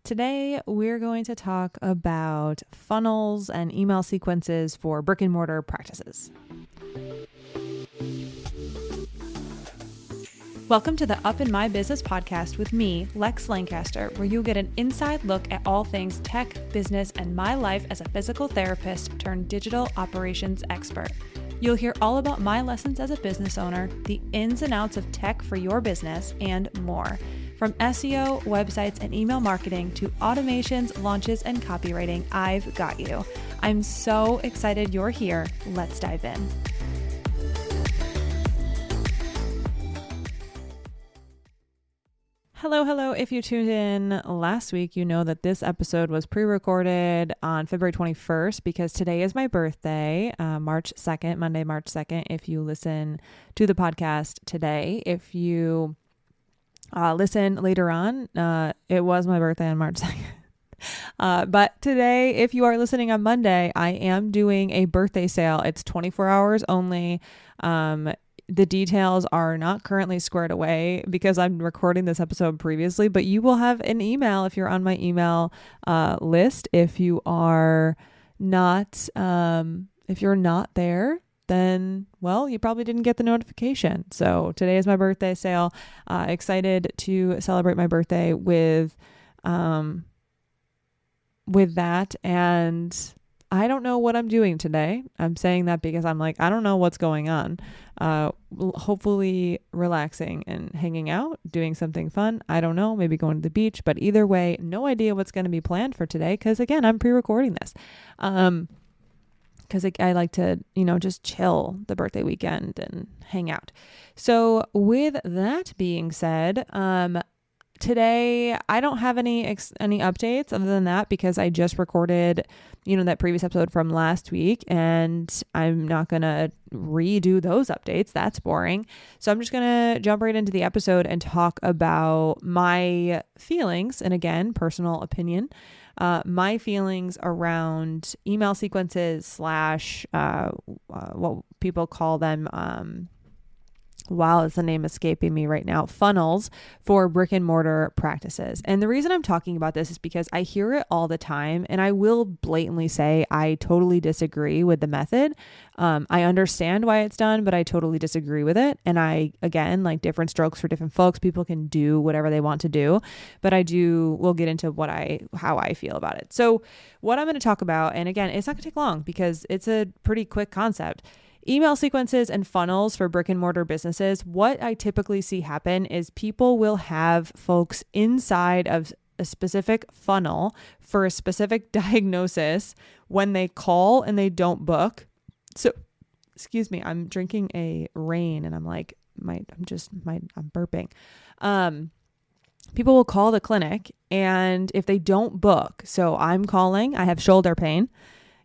Today, we're going to talk about funnels and email sequences for brick and mortar practices. Welcome to the Up in My Business podcast with me, Lex Lancaster, where you'll get an inside look at all things tech, business, and my life as a physical therapist turned digital operations expert. You'll hear all about my lessons as a business owner, the ins and outs of tech for your business, and more. From SEO, websites, and email marketing to automations, launches, and copywriting, I've got you. I'm so excited you're here. Let's dive in. Hello. If you tuned in last week, you know that this episode was pre-recorded on February 21st because today is my birthday, March 2nd, Monday, March 2nd. If you listen to the podcast today, if you listen later on, it was my birthday on March 2nd. But today, if you are listening on Monday, I am doing a birthday sale. It's 24 hours only. The details are not currently squared away because I'm recording this episode previously, but you will have an email if you're on my email list. If you are not, if you're not there, then, well, you probably didn't get the notification. So today is my birthday sale. Excited to celebrate my birthday with that. And I don't know what I'm doing today. I'm saying that because I'm like, I don't know what's going on. Hopefully relaxing and hanging out, doing something fun. I don't know, maybe going to the beach, but either way, no idea what's going to be planned for today. Because again, I'm pre-recording this. Because I like to, just chill the birthday weekend and hang out. So with that being said, today I don't have any updates other than that because I just recorded, that previous episode from last week, and I'm not going to redo those updates. That's boring. So I'm just going to jump right into the episode and talk about my feelings. And again, personal opinion. My feelings around email sequences / what people call them, wow, is the name escaping me right now, funnels for brick and mortar practices. And the reason I'm talking about this is because I hear it all the time, and I will blatantly say I totally disagree with the method. I understand why it's done, but I totally disagree with it. And again, like different strokes for different folks, people can do whatever they want to do, but we'll get into how I feel about it. So what I'm going to talk about, and again, it's not going to take long because it's a pretty quick concept. Email sequences and funnels for brick and mortar businesses. What I typically see happen is people will have folks inside of a specific funnel for a specific diagnosis when they call and they don't book. So, excuse me, I'm drinking a rain and I'm like, I'm burping. People will call the clinic, and if they don't book, so I'm calling, I have shoulder pain.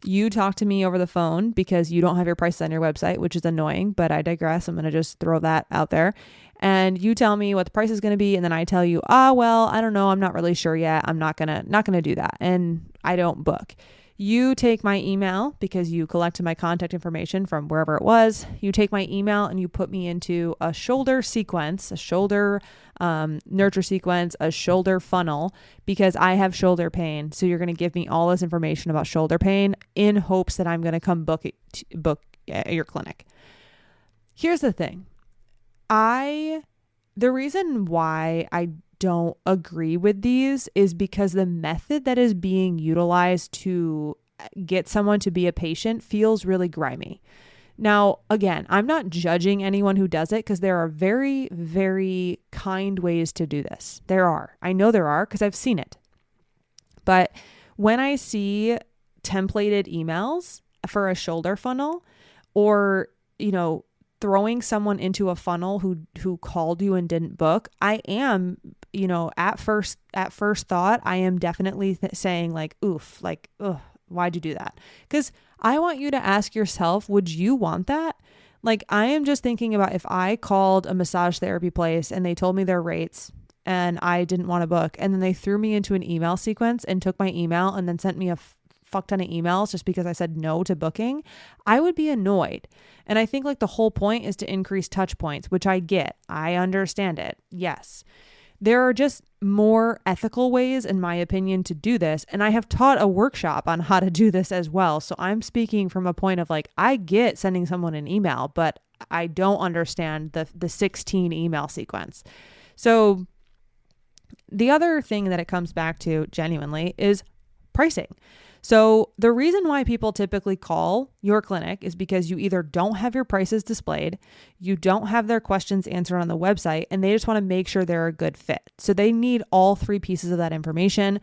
You talk to me over the phone because you don't have your prices on your website, which is annoying, but I digress. I'm going to just throw that out there. And you tell me what the price is going to be. And then I tell you, well, I don't know. I'm not really sure yet. I'm not going to do that. And I don't book. You take my email because you collected my contact information from wherever it was. You take my email and you put me into a shoulder sequence, a shoulder nurture sequence, a shoulder funnel, because I have shoulder pain. So you're going to give me all this information about shoulder pain in hopes that I'm going to come book at your clinic. Here's the thing. The reason why I don't agree with these is because the method that is being utilized to get someone to be a patient feels really grimy. Now, again, I'm not judging anyone who does it because there are very, very kind ways to do this. I know there are because I've seen it. But when I see templated emails for a shoulder funnel, or, throwing someone into a funnel who called you and didn't book, I am, at first thought, I am definitely saying like, oof, like, ugh, why'd you do that? Because I want you to ask yourself, would you want that? Like, I am just thinking about if I called a massage therapy place and they told me their rates and I didn't want to book, and then they threw me into an email sequence and took my email and then sent me a fuck ton of emails just because I said no to booking, I would be annoyed. And I think like the whole point is to increase touch points, which I get. I understand it. Yes. There are just more ethical ways, in my opinion, to do this. And I have taught a workshop on how to do this as well. So I'm speaking from a point of like, I get sending someone an email, but I don't understand the 16 email sequence. So the other thing that it comes back to genuinely is pricing. So the reason why people typically call your clinic is because you either don't have your prices displayed, you don't have their questions answered on the website, and they just want to make sure they're a good fit. So they need all three pieces of that information.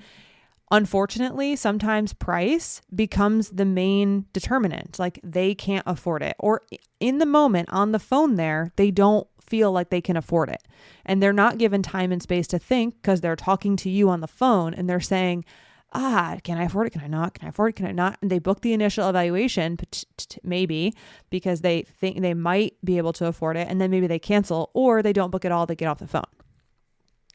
Unfortunately, sometimes price becomes the main determinant. Like they can't afford it, or in the moment on the phone there, they don't feel like they can afford it. And they're not given time and space to think because they're talking to you on the phone and they're saying, can I afford it? Can I not? Can I afford it? Can I not? And they book the initial evaluation, maybe because they think they might be able to afford it. And then maybe they cancel, or they don't book it all. They get off the phone.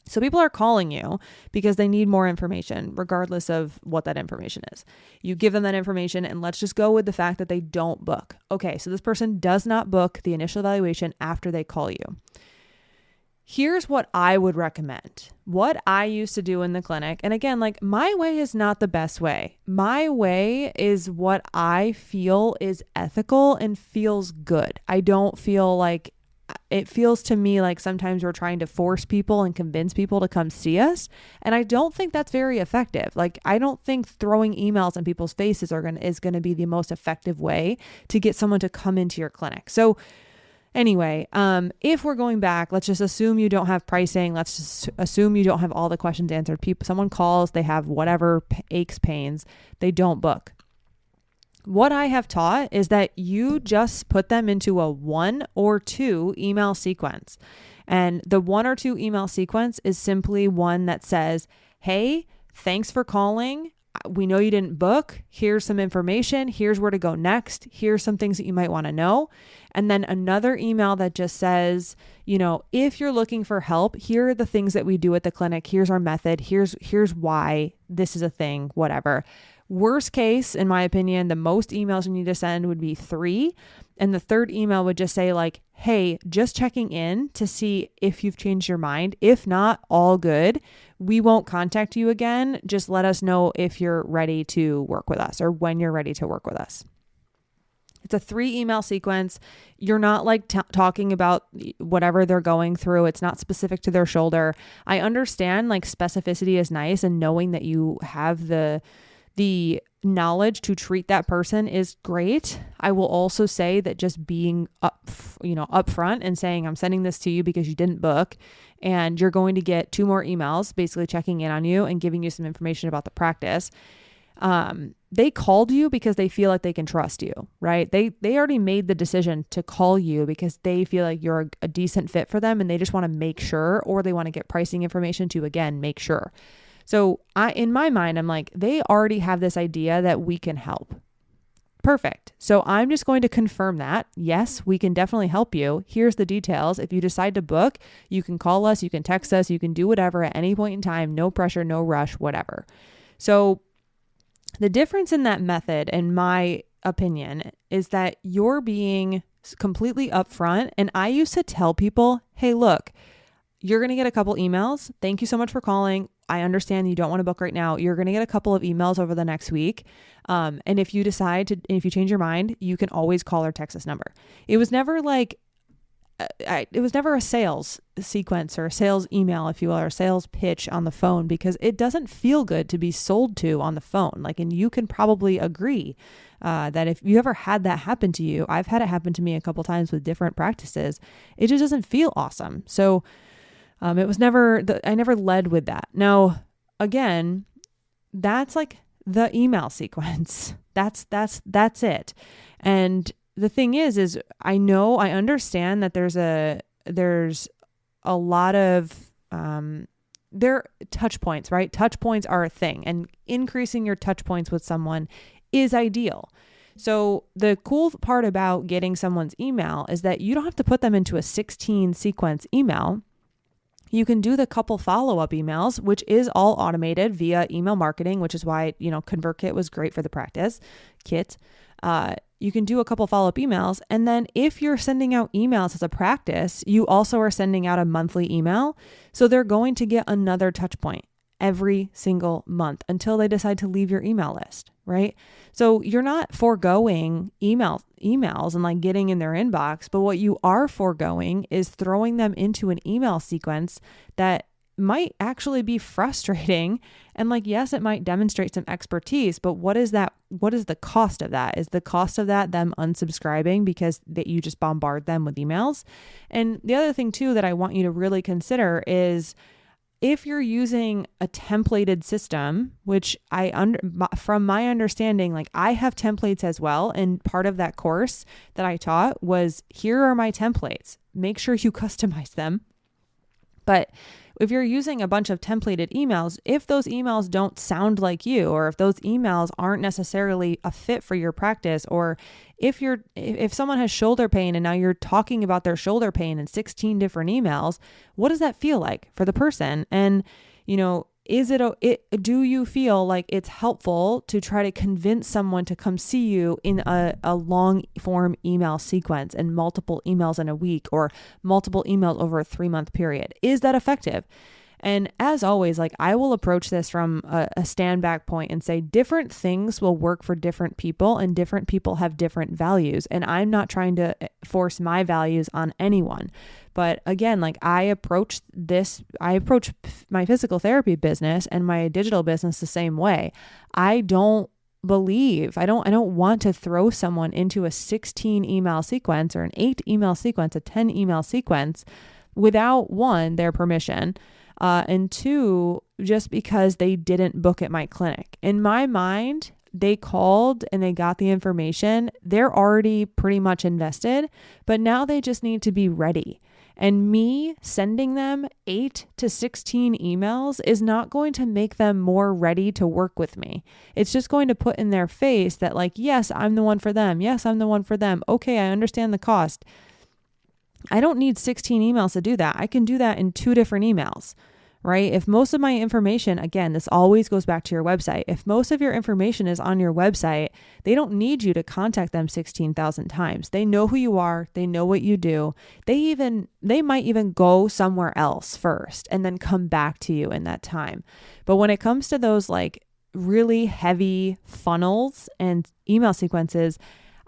So people are calling you because they need more information, regardless of what that information is. You give them that information, and let's just go with the fact that they don't book. Okay, so this person does not book the initial evaluation after they call you. Here's what I would recommend. What I used to do in the clinic. And again, like my way is not the best way. My way is what I feel is ethical and feels good. I don't feel like it feels to me like sometimes we're trying to force people and convince people to come see us. And I don't think that's very effective. Like I don't think throwing emails in people's faces is going to be the most effective way to get someone to come into your clinic. So anyway, if we're going back, let's just assume you don't have pricing. Let's just assume you don't have all the questions answered. Someone calls, they have whatever aches, pains, they don't book. What I have taught is that you just put them into a 1 or 2 email sequence. And the 1 or 2 email sequence is simply one that says, hey, thanks for calling. We know you didn't book. Here's some information. Here's where to go next. Here's some things that you might want to know. And then another email that just says, if you're looking for help, here are the things that we do at the clinic. Here's our method. Here's why this is a thing, whatever. Worst case, in my opinion, the most emails you need to send would be 3. And the third email would just say like, hey, just checking in to see if you've changed your mind. If not, all good. We won't contact you again. Just let us know if you're ready to work with us or when you're ready to work with us. It's a 3 email sequence. You're not like talking about whatever they're going through. It's not specific to their shoulder. I understand like specificity is nice, and knowing that you have the knowledge to treat that person is great. I will also say that just being upfront and saying, I'm sending this to you because you didn't book, and you're going to get 2 more emails basically checking in on you and giving you some information about the practice. They called you because they feel like they can trust you, right? They already made the decision to call you because they feel like you're a decent fit for them, and they just want to make sure, or they want to get pricing information to, again, make sure. So in my mind, I'm like, they already have this idea that we can help. Perfect. So I'm just going to confirm that. Yes, we can definitely help you. Here's the details. If you decide to book, you can call us, you can text us, you can do whatever at any point in time. No pressure, no rush, whatever. So the difference in that method, in my opinion, is that you're being completely upfront. And I used to tell people, hey, look, you're going to get a couple emails. Thank you so much for calling. I understand you don't want to book right now. You're going to get a couple of emails over the next week. And if you if you change your mind, you can always call or text this number. It was never like, it was never a sales sequence or a sales email, if you will, or a sales pitch on the phone, because it doesn't feel good to be sold to on the phone. And you can probably agree that if you ever had that happen to you, I've had it happen to me a couple times with different practices. It just doesn't feel awesome. So it was I never led with that. Now, again, that's like the email sequence. That's it. And the thing is I understand that there's a lot of, there touch points, right? Touch points are a thing, and increasing your touch points with someone is ideal. So the cool part about getting someone's email is that you don't have to put them into a 16 sequence email. You can do the couple follow-up emails, which is all automated via email marketing, which is why, ConvertKit was great for the practice kit. You can do a couple follow-up emails. And then if you're sending out emails as a practice, you also are sending out a monthly email. So they're going to get another touch point every single month until they decide to leave your email list, right? So you're not foregoing emails and like getting in their inbox, but what you are foregoing is throwing them into an email sequence that might actually be frustrating. And like, yes, it might demonstrate some expertise, but what is that? What is the cost of that? Is the cost of that them unsubscribing because that you just bombard them with emails? And the other thing too that I want you to really consider is if you're using a templated system, which from my understanding, like I have templates as well. And part of that course that I taught was, here are my templates. Make sure you customize them. But if you're using a bunch of templated emails, if those emails don't sound like you, or if those emails aren't necessarily a fit for your practice, or if someone has shoulder pain and now you're talking about their shoulder pain in 16 different emails, what does that feel like for the person? And, do you feel like it's helpful to try to convince someone to come see you in a long form email sequence and multiple emails in a week or multiple emails over a 3-month period? Is that effective? And as always, like I will approach this from a stand back point and say different things will work for different people and different people have different values. And I'm not trying to force my values on anyone. But again, like I approach my physical therapy business and my digital business the same way. I don't want to throw someone into a 16 email sequence or an 8 email sequence, a 10 email sequence without 1, their permission. And 2, just because they didn't book at my clinic. In my mind, they called and they got the information. They're already pretty much invested, but now they just need to be ready. And me sending them 8 to 16 emails is not going to make them more ready to work with me. It's just going to put in their face that like, yes, I'm the one for them. Yes, I'm the one for them. Okay, I understand the cost. I don't need 16 emails to do that. I can do that in 2 different emails, right? If most of my information, again, this always goes back to your website. If most of your information is on your website, they don't need you to contact them 16,000 times. They know who you are. They know what you do. They might even go somewhere else first and then come back to you in that time. But when it comes to those like really heavy funnels and email sequences,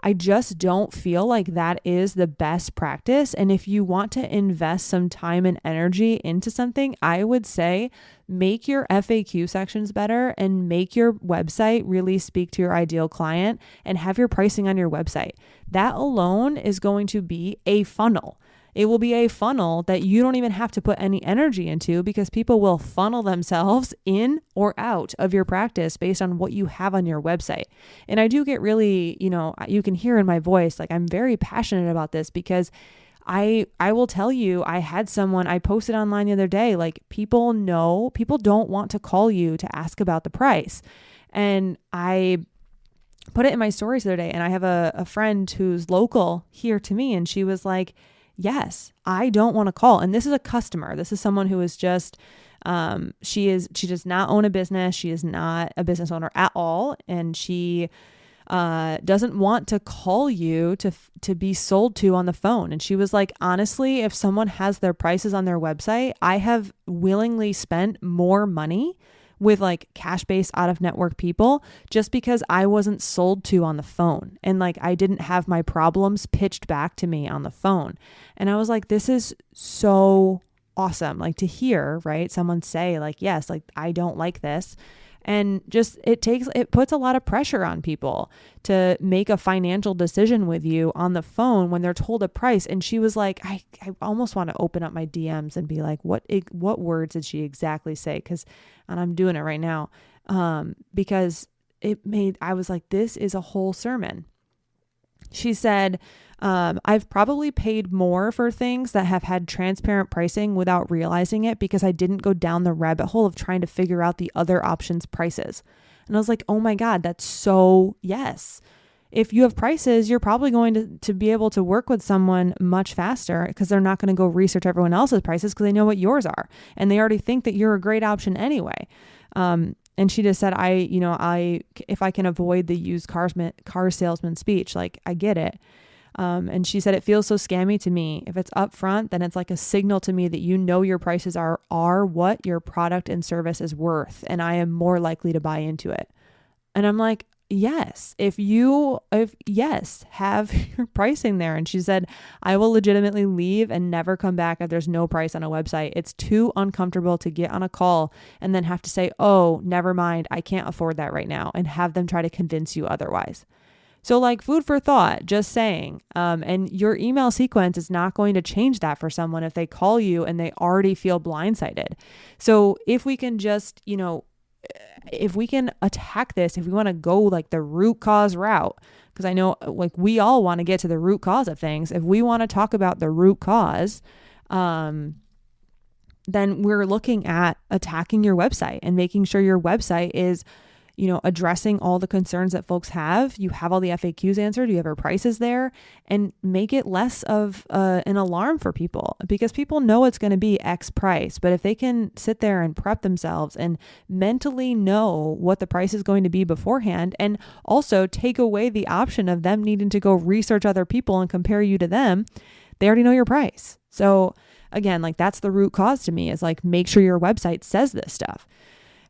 I just don't feel like that is the best practice. And if you want to invest some time and energy into something, I would say make your FAQ sections better and make your website really speak to your ideal client and have your pricing on your website. That alone is going to be a funnel. It will be a funnel that you don't even have to put any energy into because people will funnel themselves in or out of your practice based on what you have on your website. And I do get really, you can hear in my voice, like I'm very passionate about this because I will tell you, I had someone, I posted online the other day, like people don't want to call you to ask about the price. And I put it in my stories the other day and I have a friend who's local here to me and she was like, yes, I don't want to call. And this is a customer. This is someone who is just, she does not own a business. She is not a business owner at all. And she doesn't want to call you to be sold to on the phone. And she was like, honestly, if someone has their prices on their website, I have willingly spent more money with like cash-based out-of-network people just because I wasn't sold to on the phone. And like, I didn't have my problems pitched back to me on the phone. And I was like, this is so awesome. Like to hear, right? Someone say like, yes, like I don't like this. And just, it puts a lot of pressure on people to make a financial decision with you on the phone when they're told a price. And she was like, I almost want to open up my DMs and be like, what words did she exactly say? And I'm doing it right now. Because I was like, this is a whole sermon. She said, I've probably paid more for things that have had transparent pricing without realizing it because I didn't go down the rabbit hole of trying to figure out the other options' prices. And I was like, oh my God, that's so yes. If you have prices, you're probably going to be able to work with someone much faster because they're not going to go research everyone else's prices because they know what yours are. And they already think that you're a great option anyway. And she just said, if I can avoid the used car salesman speech, like I get it. And she said, it feels so scammy to me. If it's upfront, then it's like a signal to me that you know your prices are what your product and service is worth. And I am more likely to buy into it. And I'm like, yes, have your pricing there. And she said, I will legitimately leave and never come back if there's no price on a website. It's too uncomfortable to get on a call and then have to say, oh, never mind, I can't afford that right now, and have them try to convince you otherwise. So like, food for thought, just saying. And your email sequence is not going to change that for someone if they call you and they already feel blindsided. So if we can just, if we can attack this, if we want to go like the root cause route, because I know like we all want to get to the root cause of things. If we want to talk about the root cause, then we're looking at attacking your website and making sure your website is, addressing all the concerns that folks have. You have all the FAQs answered, you have your prices there, and make it less of an alarm for people, because people know it's going to be X price. But if they can sit there and prep themselves and mentally know what the price is going to be beforehand, and also take away the option of them needing to go research other people and compare you to them, they already know your price. So again, like that's the root cause to me, is like, make sure your website says this stuff.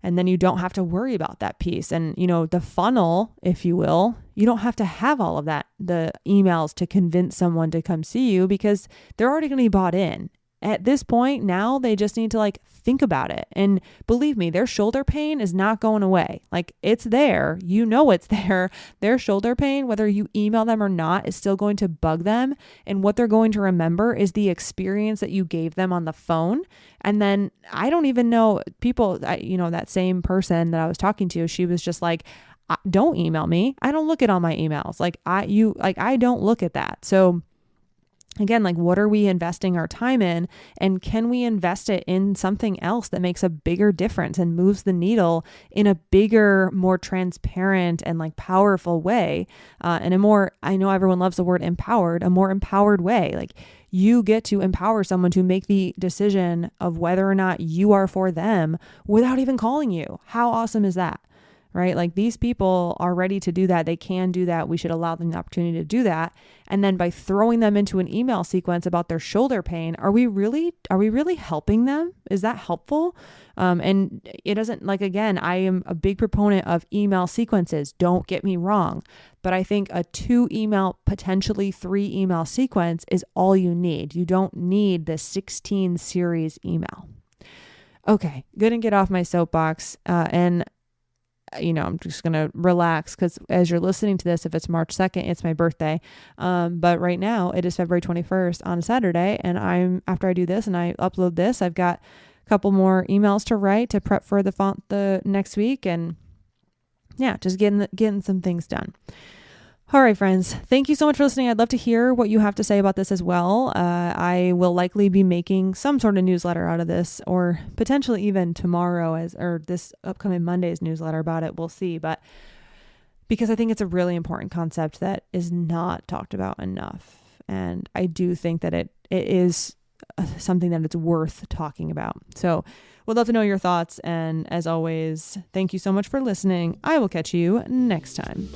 And then you don't have to worry about that piece. And, the funnel, if you will, you don't have to have all of that, the emails to convince someone to come see you, because they're already going to be bought in. At this point, now they just need to like think about it. And believe me, their shoulder pain is not going away. Like, it's there. It's there. Their shoulder pain, whether you email them or not, is still going to bug them. And what they're going to remember is the experience that you gave them on the phone. And then I don't even know people, that same person that I was talking to, she was just like, don't email me. I don't look at all my emails. I don't look at that. So again, like, what are we investing our time in, and can we invest it in something else that makes a bigger difference and moves the needle in a bigger, more transparent and like powerful way, in a more, I know everyone loves the word empowered, a more empowered way. Like, you get to empower someone to make the decision of whether or not you are for them without even calling you. How awesome is that? Right? Like, these people are ready to do that. They can do that. We should allow them the opportunity to do that. And then by throwing them into an email sequence about their shoulder pain, are we really helping them? Is that helpful? And it doesn't, like, again, I am a big proponent of email sequences. Don't get me wrong. But I think a 2 email, potentially 3 email sequence is all you need. You don't need the 16 series email. Okay. Good, and get off my soapbox. And I'm just going to relax, because as you're listening to this, if it's March 2nd, it's my birthday. But right now it is February 21st on a Saturday. And after I do this and I upload this, I've got a couple more emails to write to prep for the next week. And yeah, just getting some things done. All right, friends, thank you so much for listening. I'd love to hear what you have to say about this as well. I will likely be making some sort of newsletter out of this, or potentially even tomorrow or this upcoming Monday's newsletter about it. We'll see. But because I think it's a really important concept that is not talked about enough. And I do think that it is something that it's worth talking about. So would love to know your thoughts. And as always, thank you so much for listening. I will catch you next time.